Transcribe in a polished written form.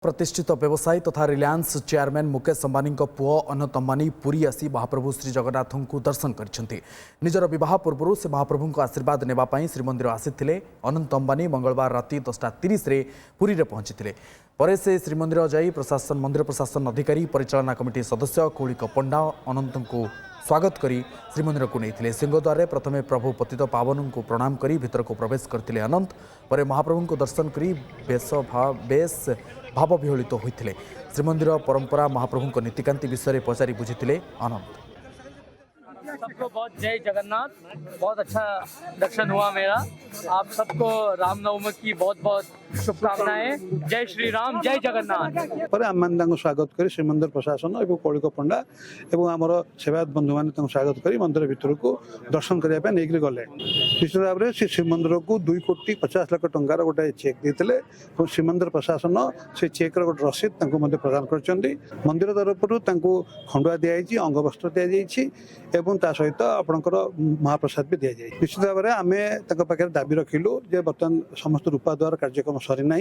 प्रतिष्ठित व्यवसायी तथा रिलायंस चेयरमैन मुकेश अंबानी पुओ अनंत अंबानी पुरी आसी महाप्रभु श्री जगन्नाथ को दर्शन कर निजर बह पूर्व से महाप्रभु आशीर्वाद नेबाई श्रीमंदिर आसी अनंत अंबानी मंगलवार राति 10:30 पुरी में पहुंची पर से श्रीमंदिर जाई मंदिर प्रशासन अधिकारी परिचालना कमिटी सदस्य कौलिक पंडा अनंत को स्वागत करी श्रीमंदिर को नहीं सिंहद्वार प्रथमे प्रभु पतित पावन को प्रणाम करी भीतर को प्रवेश करते अनंत पर महाप्रभु को दर्शन करी बेस भाव विहलित होते श्रीमंदिर परंपरा महाप्रभु नीतिकांति विषय पचारि बुझी अनंत। सबको बहुत जय जगन्नाथ। बहुत अच्छा दर्शन हुआ मेरा। आप सबको रामनवमी की बहुत बहुत शुभकामनाएं। जय श्री राम, जय जगन्नाथ। पर आम स्वागत कर श्रीमंदिर प्रशासन और कौलिक पंडा और आमर सेवायत बंधु मैंने स्वागत कर मंदिर भीतर को दर्शन करने नहीं गले। निश्चित भाव में श्रीमंदिर को 2,50,00,000 टंकार गोटे चेक देते श्रीमंदिर प्रशासन से चेक्र गोटे रसीद प्रदान कर मंदिर तरफ खंडुआ दिखाई अंगवस्त्र दि सहित आपणकर महाप्रसाद भी दि जाए। निश्चित भाव में आम पाखे दाबी रखिलु जे बर्तमान समस्त रूपा द्वार कार्यक्रम सरी ना।